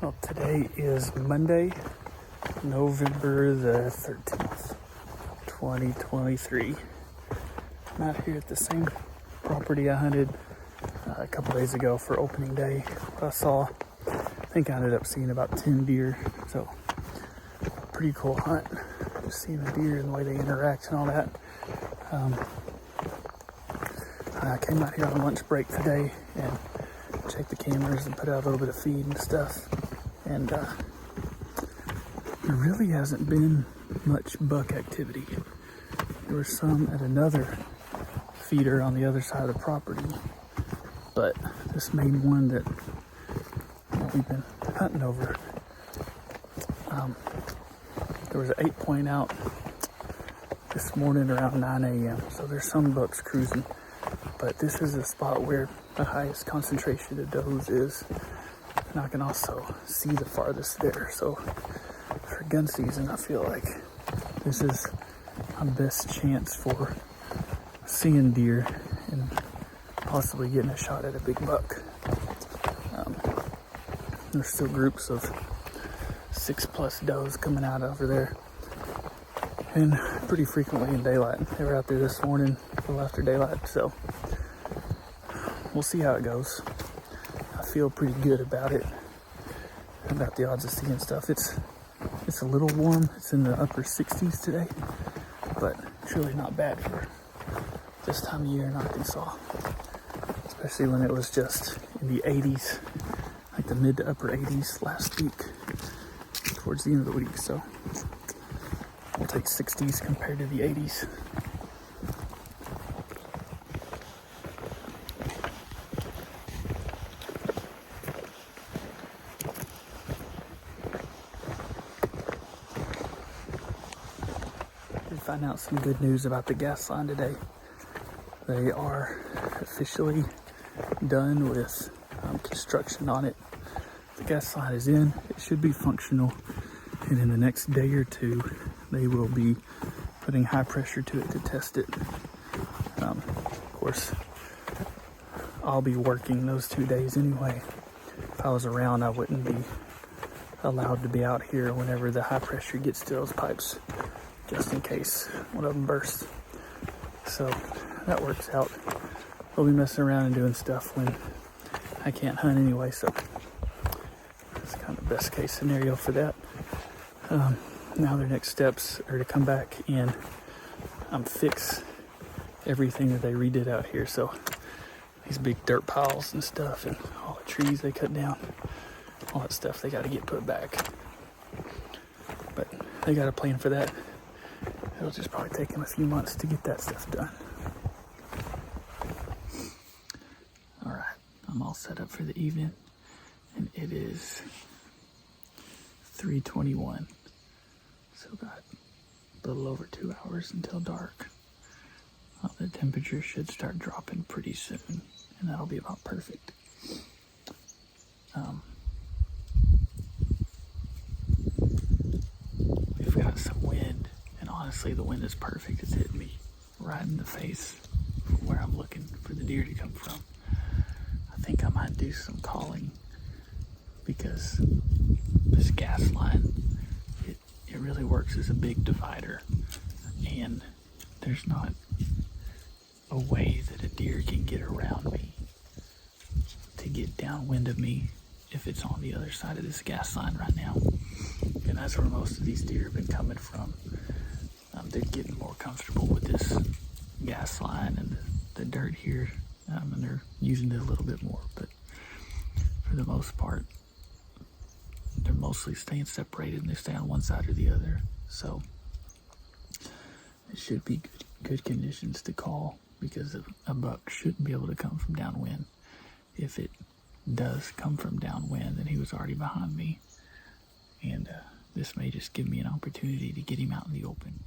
Well, today is Monday, November the 13th, 2023. I'm out here at the same property I hunted a couple days ago for opening day. I think I ended up seeing about 10 deer, so pretty cool hunt. Just seeing the deer and the way they interact and all that. I came out here on lunch break today and checked the cameras and put out a little bit of feed and stuff. And there really hasn't been much buck activity. There was some at another feeder on the other side of the property, but this main one that we've been hunting over, there was an 8-point out this morning around 9 a.m. So there's some bucks cruising, but this is a spot where the highest concentration of does is. And I can also see the farthest there. So for gun season, I feel like this is my best chance for seeing deer and possibly getting a shot at a big buck. There's still groups of 6+ does coming out over there, and pretty frequently in daylight. They were out there this morning a little after daylight, so we'll see how it goes. I feel pretty good about it, about the odds of seeing stuff. It's a little warm. It's in the upper 60s today, but it's really not bad for this time of year in Arkansas, especially when it was just in the 80s, like the mid to upper 80s last week, towards the end of the week. So we'll take 60s compared to the 80s. Find out some good news about the gas line today. They are officially done with construction on it. The gas line is in. It should be functional, and in the next day or two they will be putting high pressure to it to test it. Of course, I'll be working those 2 days anyway. If I was around, I wouldn't be allowed to be out here whenever the high pressure gets to those pipes, just in case one of them bursts. So that works out. We'll be messing around and doing stuff when I can't hunt anyway, so that's kind of the best case scenario for that. Now their next steps are to come back and fix everything that they redid out here. So these big dirt piles and stuff, and all the trees they cut down, all that stuff they got to get put back. But they got a plan for that. It'll just probably take them a few months to get that stuff done. All right, I'm all set up for the evening, and it is 3:21. So got a little over 2 hours until dark. Well, the temperature should start dropping pretty soon, and that'll be about perfect. We've got some wind. Honestly, the wind is perfect. It's hitting me right in the face from where I'm looking for the deer to come from. I think I might do some calling, because this gas line, it really works as a big divider, and there's not a way that a deer can get around me to get downwind of me if it's on the other side of this gas line right now. And that's where most of these deer have been coming from. They're getting more comfortable with this gas line and the dirt here, and they're using it a little bit more, but for the most part, they're mostly staying separated, and they stay on one side or the other. So it should be good conditions to call, because a buck shouldn't be able to come from downwind. If it does come from downwind, then he was already behind me, and this may just give me an opportunity to get him out in the open.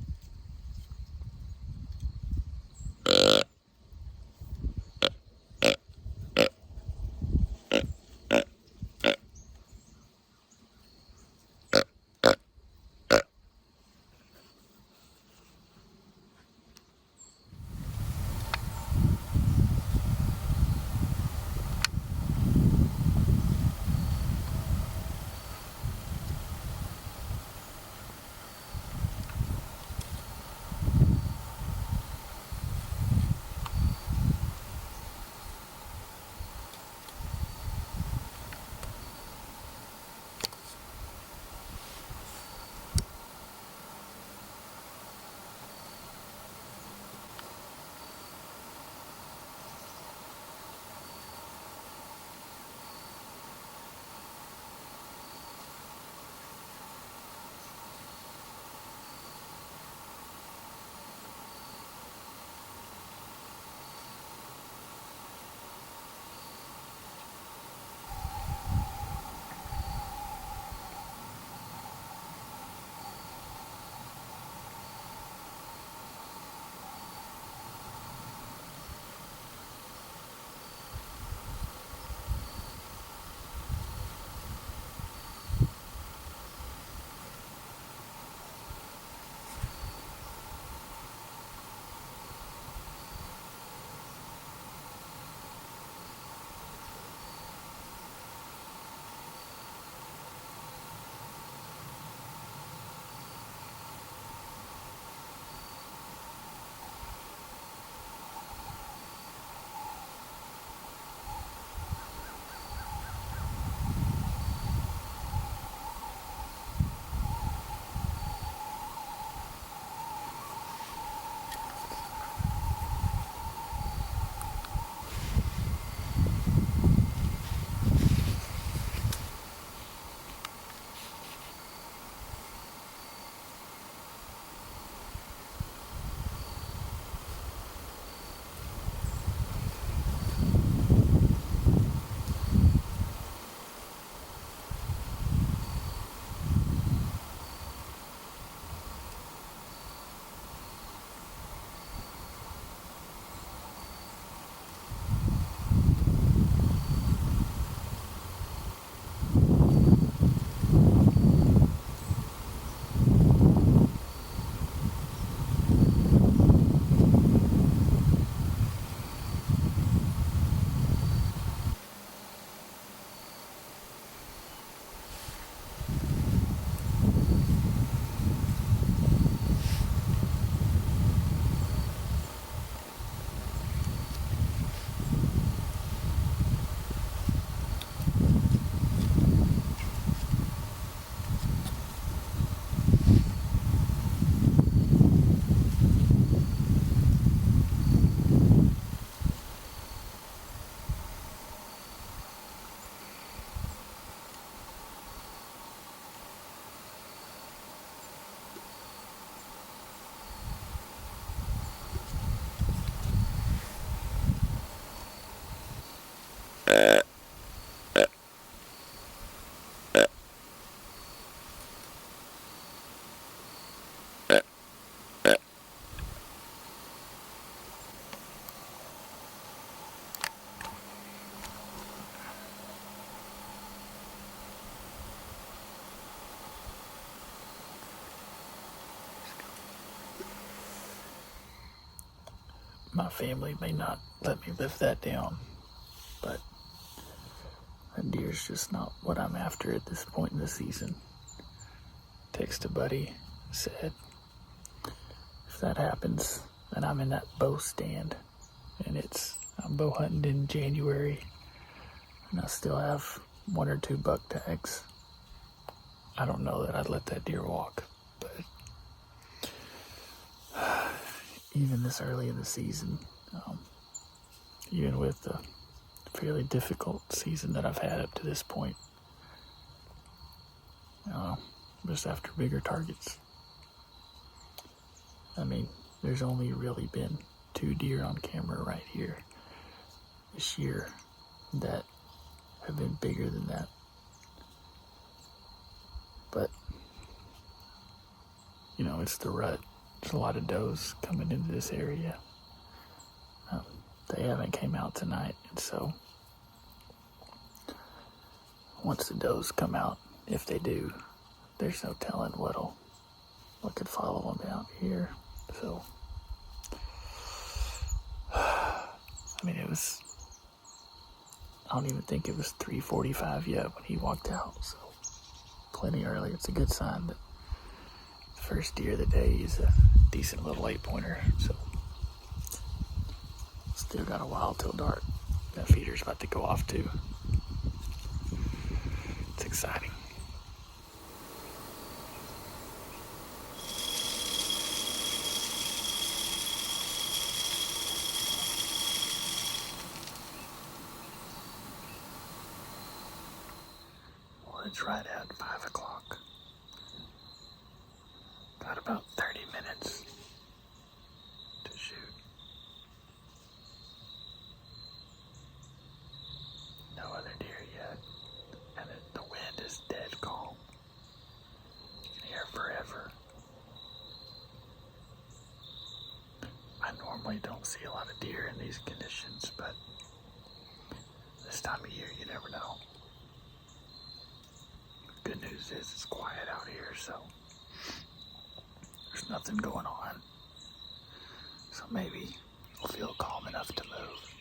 my family may not let me live that down, but a deer's just not what I'm after at this point in the season. Text a buddy, said, if that happens, then I'm in that bow stand, and I'm bow hunting in January, and I still have 1 or 2 buck tags. I don't know that I'd let that deer walk, but even this early in the season, even with the fairly difficult season that I've had up to this point, just after bigger targets. I mean, there's only really been 2 deer on camera right here this year that have been bigger than that. But, it's the rut. There's a lot of does coming into this area. They haven't came out tonight, and so once the does come out, if they do, there's no telling what could follow them out here. So, I don't even think it was 3:45 yet when he walked out, so plenty early. It's a good sign that the first deer of the day is a decent little 8-pointer, so still got a while till dark. That feeder's about to go off too. It's exciting. Well, it's right at 5 o'clock. Got about 30 minutes to shoot. No other deer yet, and the wind is dead calm. You can hear forever. I normally don't see a lot of deer in these conditions, but this time of year you never know. Good news is it's quiet out here, so there's nothing going on. So maybe it'll feel calm enough to move.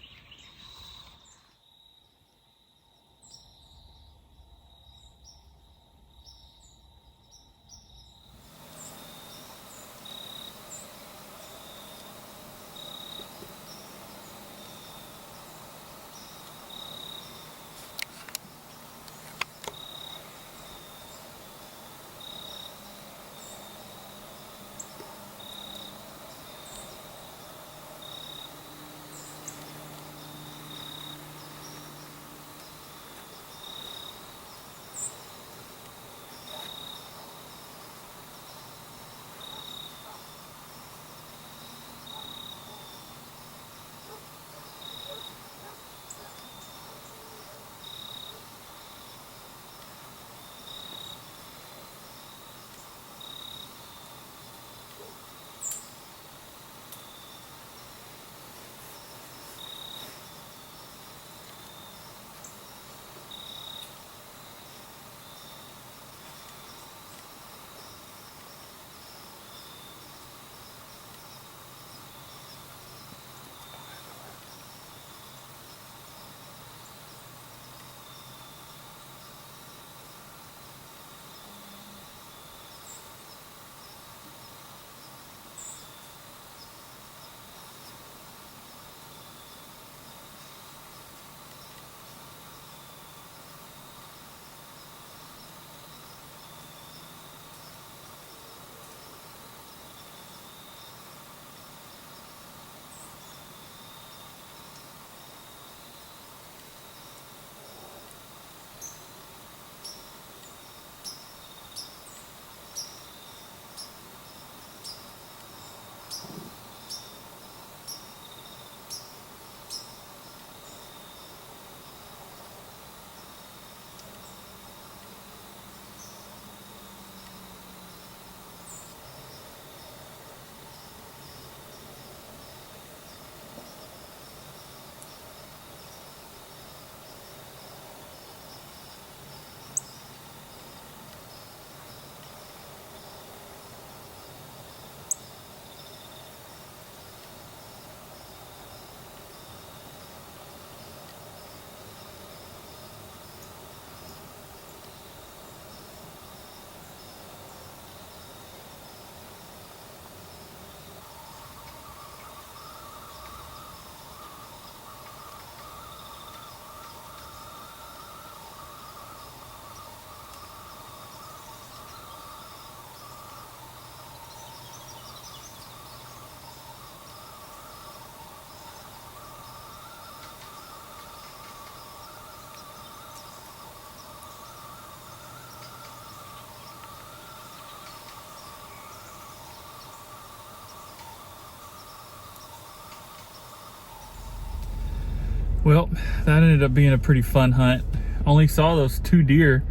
Well, that ended up being a pretty fun hunt. Only saw those 2 deer.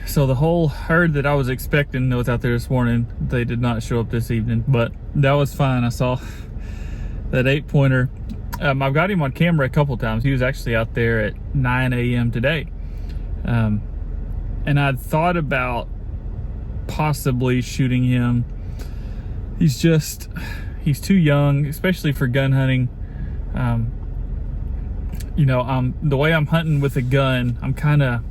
So the whole herd that I was expecting that was out there this morning, they did not show up this evening, but that was fine. I saw that 8-pointer. I've got him on camera a couple times. He was actually out there at 9 a.m. today. And I'd thought about possibly shooting him. He's too young, especially for gun hunting. You know, the way I'm hunting with a gun, I'm kind of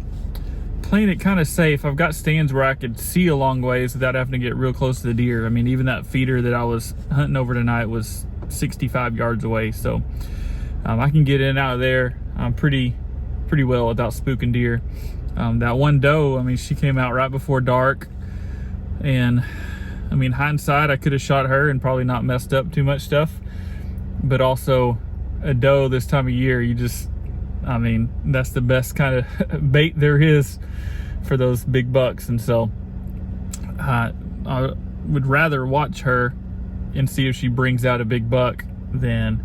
playing it kind of safe. I've got stands where I could see a long ways without having to get real close to the deer. I mean, even that feeder that I was hunting over tonight was 65 yards away, so I can get in and out of there pretty well without spooking deer. That one doe, I mean, she came out right before dark, and I mean, hindsight, I could have shot her and probably not messed up too much stuff, but also a doe this time of year, I mean, that's the best kind of bait there is for those big bucks. And so I would rather watch her and see if she brings out a big buck than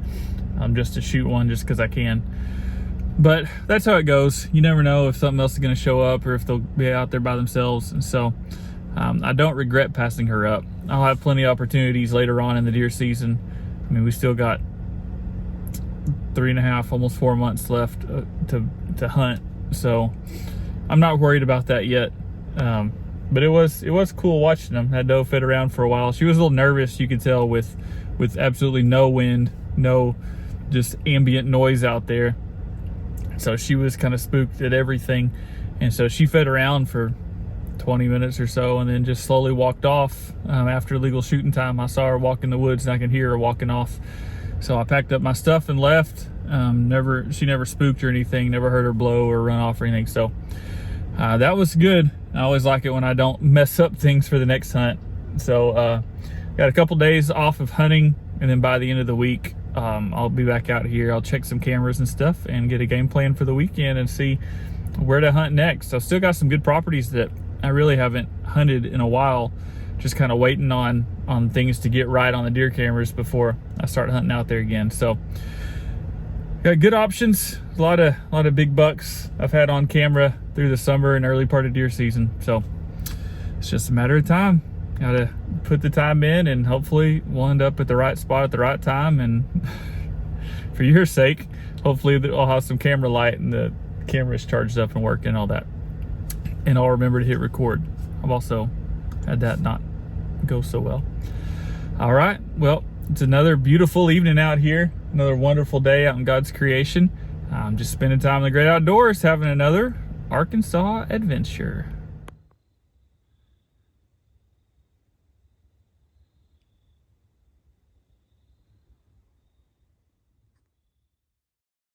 just to shoot one just because I can. But that's how it goes. You never know if something else is going to show up or if they'll be out there by themselves. And so I don't regret passing her up. I'll have plenty of opportunities later on in the deer season. I mean, we still got 3.5, almost 4 months left to hunt, so I'm not worried about that yet. But it was cool watching them. That doe fed around for a while. She was a little nervous, you could tell, with absolutely no wind, no just ambient noise out there. So she was kind of spooked at everything, and so she fed around for 20 minutes or so and then just slowly walked off. After legal shooting time, I saw her walk in the woods and I could hear her walking off. So I packed up my stuff and left. She never spooked or anything, never heard her blow or run off or anything. So that was good. I always like it when I don't mess up things for the next hunt. So got a couple days off of hunting, and then by the end of the week, I'll be back out here. I'll check some cameras and stuff and get a game plan for the weekend and see where to hunt next. I've still got some good properties that I really haven't hunted in a while. Just kind of waiting on things to get right on the deer cameras before I start hunting out there again. So got good options, a lot of big bucks I've had on camera through the summer and early part of deer season. So it's just a matter of time. Gotta put the time in, and hopefully we'll end up at the right spot at the right time. And for your sake, hopefully I'll have some camera light and the camera's charged up and working and all that. And I'll remember to hit record. I've also had that not go so well. All right, well, it's another beautiful evening out here, another wonderful day out in God's creation. I'm just spending time in the great outdoors, having another Arkansas adventure.